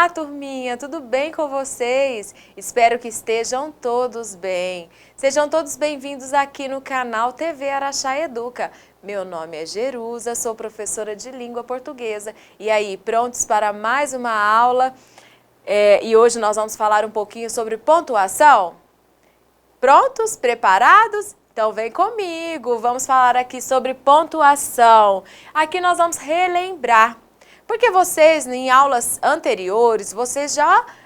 Olá, turminha, tudo bem com vocês? Espero que estejam todos bem. Sejam todos bem-vindos aqui no canal TV Araxá Educa. Meu nome é Jerusa, sou professora de língua portuguesa. E aí, prontos para mais uma aula? E hoje nós vamos falar um pouquinho sobre pontuação? Prontos? Preparados? Então vem comigo, vamos falar aqui sobre pontuação. Aqui nós vamos relembrar. Porque vocês, em aulas anteriores,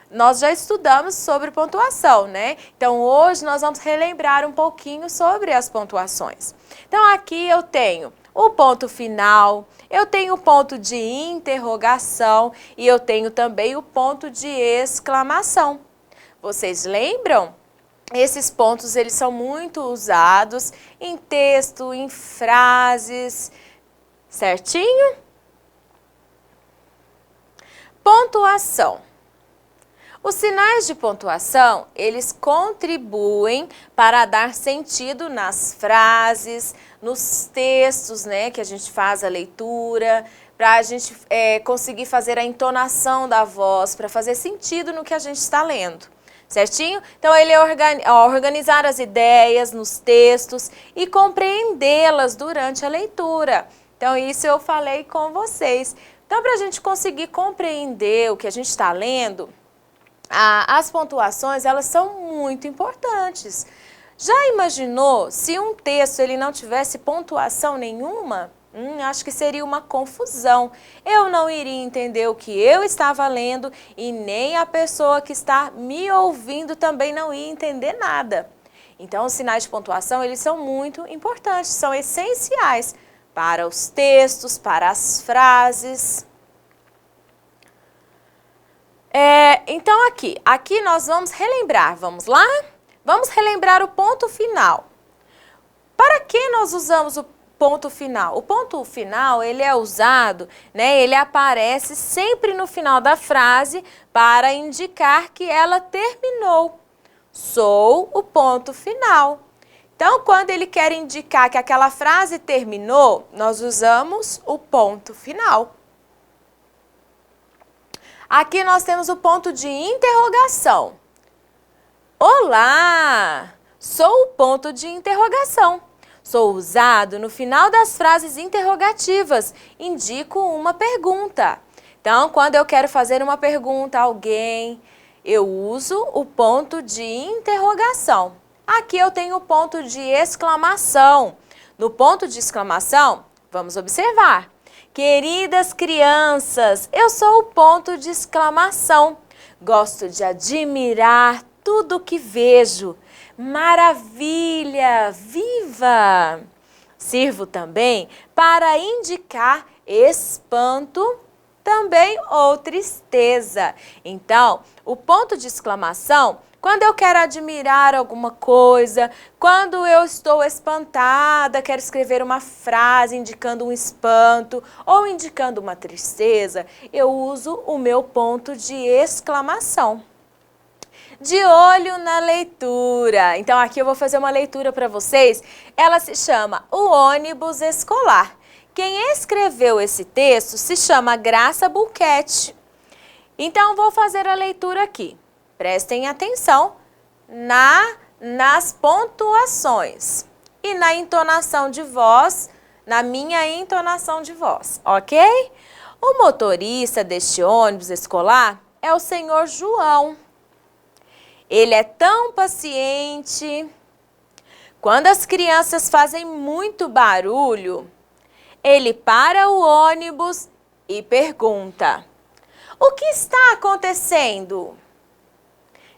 nós já estudamos sobre pontuação, né? Então, hoje nós vamos relembrar um pouquinho sobre as pontuações. Então, aqui eu tenho o ponto final, eu tenho o ponto de interrogação e eu tenho também o ponto de exclamação. Vocês lembram? Esses pontos, eles são muito usados em texto, em frases, certinho? Pontuação. Os sinais de pontuação, eles contribuem para dar sentido nas frases, nos textos, né, que a gente faz a leitura, para a gente conseguir fazer a entonação da voz, para fazer sentido no que a gente está lendo, certinho? Então, ele é organizar as ideias nos textos e compreendê-las durante a leitura. Então, isso eu falei com vocês. Então, para a gente conseguir compreender o que a gente está lendo, as pontuações, elas são muito importantes. Já imaginou se um texto ele não tivesse pontuação nenhuma? Acho que seria uma confusão. Eu não iria entender o que eu estava lendo e nem a pessoa que está me ouvindo também não ia entender nada. Então, os sinais de pontuação, eles são muito importantes, são essenciais para os textos, para as frases. Então aqui nós vamos relembrar, vamos lá? Vamos relembrar o ponto final. Para que nós usamos o ponto final? O ponto final, ele é usado, né? Ele aparece sempre no final da frase para indicar que ela terminou. Sou o ponto final. Então, quando ele quer indicar que aquela frase terminou, nós usamos o ponto final. Aqui nós temos o ponto de interrogação. Olá! Sou o ponto de interrogação. Sou usado no final das frases interrogativas. Indico uma pergunta. Então, quando eu quero fazer uma pergunta a alguém, eu uso o ponto de interrogação. Aqui eu tenho o ponto de exclamação. No ponto de exclamação, vamos observar. Queridas crianças, eu sou o ponto de exclamação. Gosto de admirar tudo que vejo. Maravilha! Viva! Sirvo também para indicar espanto também ou tristeza. Então, o ponto de exclamação, quando eu quero admirar alguma coisa, quando eu estou espantada, quero escrever uma frase indicando um espanto ou indicando uma tristeza, eu uso o meu ponto de exclamação. De olho na leitura. Então, aqui eu vou fazer uma leitura para vocês. Ela se chama O Ônibus Escolar. Quem escreveu esse texto se chama Graça Bulquete. Então, vou fazer a leitura aqui. Prestem atenção nas pontuações e na entonação de voz, na minha entonação de voz, ok? O motorista deste ônibus escolar é o senhor João. Ele é tão paciente. Quando as crianças fazem muito barulho, ele para o ônibus e pergunta: o que está acontecendo?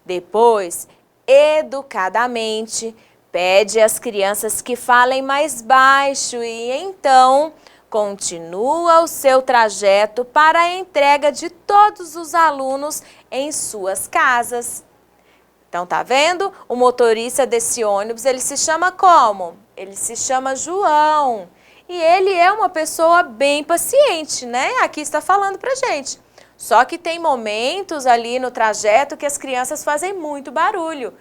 Depois, educadamente, pede às crianças que falem mais baixo e então continua o seu trajeto para a entrega de todos os alunos em suas casas. Então, tá vendo? O motorista desse ônibus, ele se chama como? Ele se chama João. E ele é uma pessoa bem paciente, né? Aqui está falando pra gente. Só que tem momentos ali no trajeto que as crianças fazem muito barulho.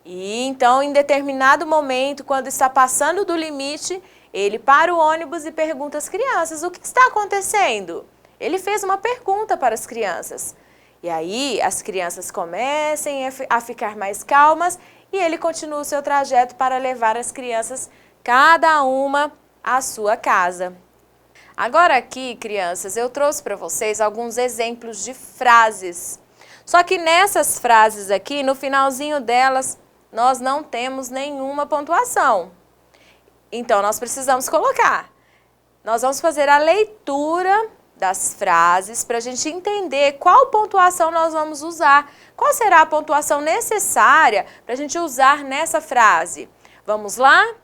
E então, em determinado momento, quando está passando do limite, ele para o ônibus e pergunta às crianças: o que está acontecendo? Ele fez uma pergunta para as crianças. E aí as crianças comecem a ficar mais calmas e ele continua o seu trajeto para levar as crianças, cada uma, à sua casa. Agora aqui, crianças, eu trouxe para vocês alguns exemplos de frases. Só que nessas frases aqui, no finalzinho delas, nós não temos nenhuma pontuação. Então, nós precisamos colocar. Nós vamos fazer a leitura das frases para a gente entender qual pontuação nós vamos usar. Qual será a pontuação necessária para a gente usar nessa frase? Vamos lá?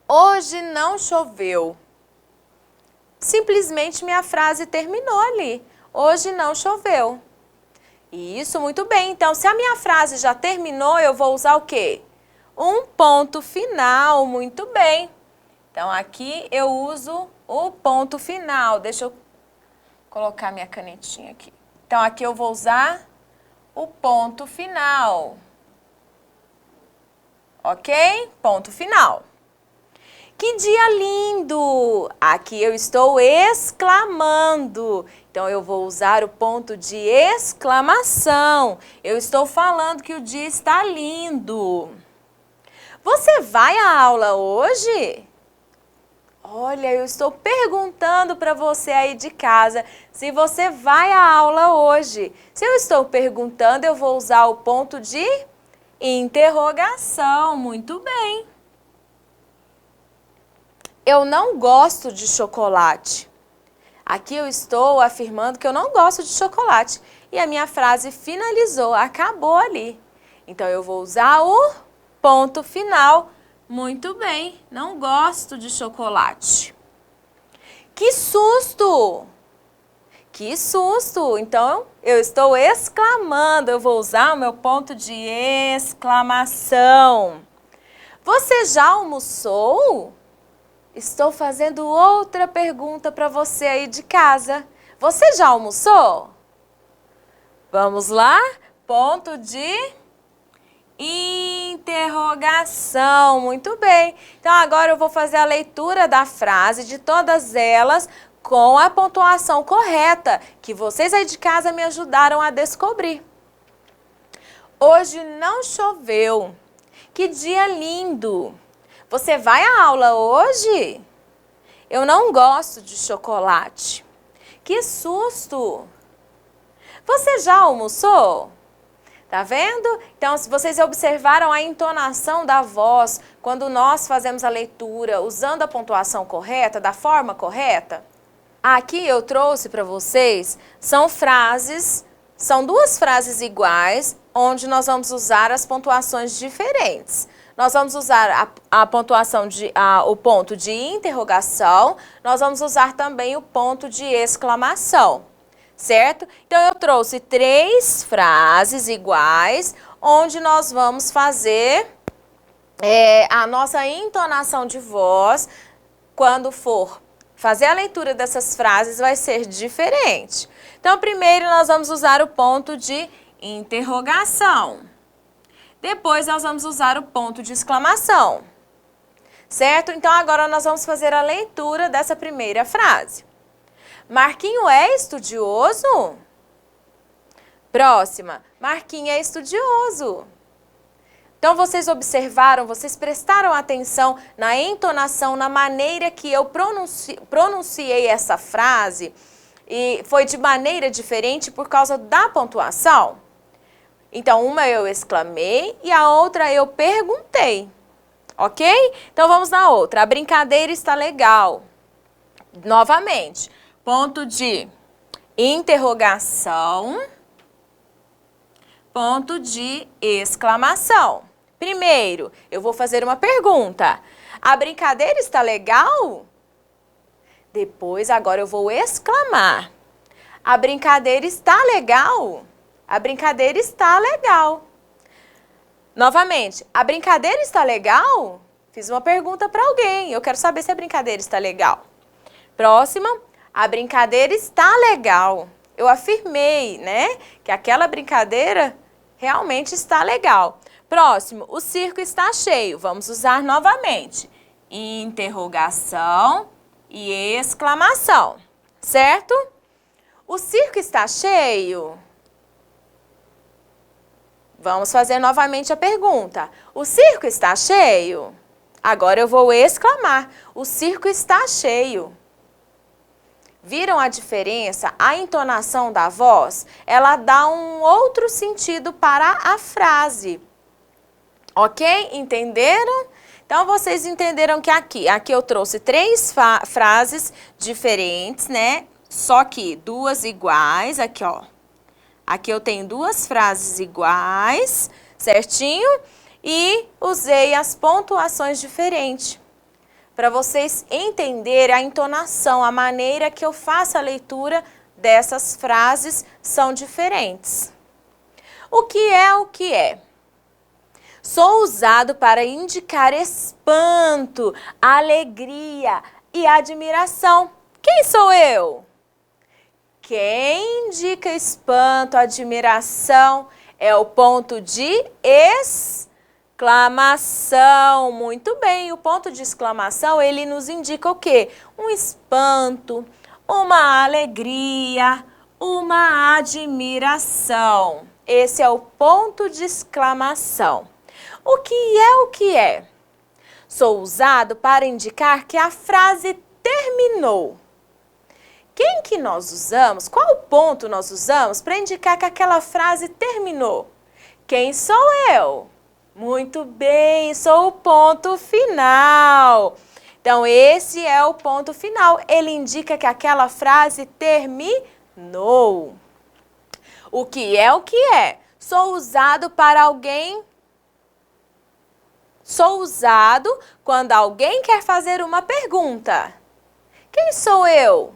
Hoje não choveu. Simplesmente minha frase terminou ali. Hoje não choveu. Isso, muito bem. Então, se a minha frase já terminou, eu vou usar o quê? Um ponto final. Muito bem. Então, aqui eu uso o ponto final. Deixa eu colocar minha canetinha aqui. Então, aqui eu vou usar o ponto final. Ok? Ponto final. Que dia lindo! Aqui eu estou exclamando. Então, eu vou usar o ponto de exclamação. Eu estou falando que o dia está lindo. Você vai à aula hoje? Olha, eu estou perguntando para você aí de casa se você vai à aula hoje. Se eu estou perguntando, eu vou usar o ponto de interrogação. Muito bem. Eu não gosto de chocolate. Aqui eu estou afirmando que eu não gosto de chocolate. E a minha frase finalizou, acabou ali. Então, eu vou usar o ponto final. Muito bem, não gosto de chocolate. Que susto! Que susto! Então, eu estou exclamando, eu vou usar o meu ponto de exclamação. Você já almoçou? Estou fazendo outra pergunta para você aí de casa. Você já almoçou? Vamos lá? Ponto de interrogação. Muito bem. Então, agora eu vou fazer a leitura da frase, de todas elas, com a pontuação correta, que vocês aí de casa me ajudaram a descobrir. Hoje não choveu. Que dia lindo! Você vai à aula hoje? Eu não gosto de chocolate. Que susto! Você já almoçou? Tá vendo? Então, se vocês observaram a entonação da voz quando nós fazemos a leitura usando a pontuação correta, da forma correta? Aqui eu trouxe para vocês, são duas frases iguais, onde nós vamos usar as pontuações diferentes. Nós vamos usar a pontuação o ponto de interrogação, nós vamos usar também o ponto de exclamação. Certo? Então, eu trouxe 3 frases iguais, onde nós vamos fazer a nossa entonação de voz. Quando for fazer a leitura dessas frases, vai ser diferente. Então, primeiro nós vamos usar o ponto de interrogação. Depois, nós vamos usar o ponto de exclamação. Certo? Então, agora nós vamos fazer a leitura dessa primeira frase. Marquinho é estudioso? Próxima. Marquinho é estudioso. Então, vocês observaram, vocês prestaram atenção na entonação, na maneira que eu pronunciei essa frase, e foi de maneira diferente por causa da pontuação? Então, uma eu exclamei e a outra eu perguntei. Ok? Então, vamos na outra. A brincadeira está legal. Novamente. Ponto de interrogação, ponto de exclamação. Primeiro, eu vou fazer uma pergunta. A brincadeira está legal? Depois, agora eu vou exclamar. A brincadeira está legal? A brincadeira está legal. Novamente, a brincadeira está legal? Fiz uma pergunta para alguém. Eu quero saber se a brincadeira está legal. Próxima. A brincadeira está legal. Eu afirmei, né, que aquela brincadeira realmente está legal. Próximo, o circo está cheio. Vamos usar novamente. Interrogação e exclamação, certo? O circo está cheio? Vamos fazer novamente a pergunta. O circo está cheio? Agora eu vou exclamar. O circo está cheio. Viram a diferença? A entonação da voz, ela dá um outro sentido para a frase. Ok? Entenderam? Então, vocês entenderam que aqui eu trouxe 3 frases diferentes, né? Só que 2 iguais, aqui ó. Aqui eu tenho 2 frases iguais, certinho? E usei as pontuações diferentes, para vocês entenderem a entonação, a maneira que eu faço a leitura dessas frases são diferentes. O que é? Sou usado para indicar espanto, alegria e admiração. Quem sou eu? Quem indica espanto, admiração é o ponto de exclamação. Muito bem, o ponto de exclamação, ele nos indica o quê? Um espanto, uma alegria, uma admiração. Esse é o ponto de exclamação. O que é? Sou usado para indicar que a frase terminou. Quem que nós usamos? Qual ponto nós usamos para indicar que aquela frase terminou? Quem sou eu? Muito bem, sou o ponto final. Então, esse é o ponto final. Ele indica que aquela frase terminou. O que é? Sou usado para alguém... Sou usado quando alguém quer fazer uma pergunta. Quem sou eu?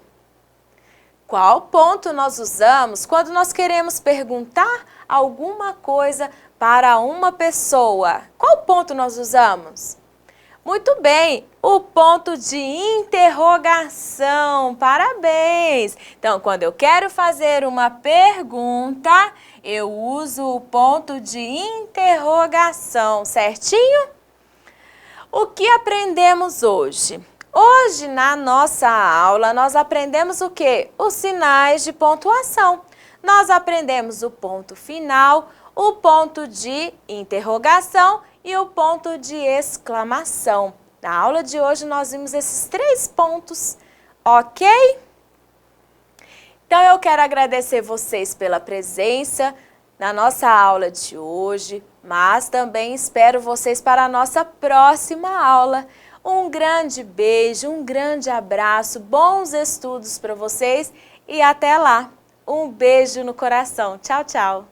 Qual ponto nós usamos quando nós queremos perguntar alguma coisa para uma pessoa? Qual ponto nós usamos? Muito bem, o ponto de interrogação. Parabéns! Então, quando eu quero fazer uma pergunta, eu uso o ponto de interrogação, certinho? O que aprendemos hoje? Hoje, na nossa aula, nós aprendemos o quê? Os sinais de pontuação. Nós aprendemos o ponto final, o ponto de interrogação e o ponto de exclamação. Na aula de hoje, nós vimos esses 3 pontos, ok? Então, eu quero agradecer vocês pela presença na nossa aula de hoje, mas também espero vocês para a nossa próxima aula. Um grande beijo, um grande abraço, bons estudos para vocês e até lá. Um beijo no coração. Tchau, tchau.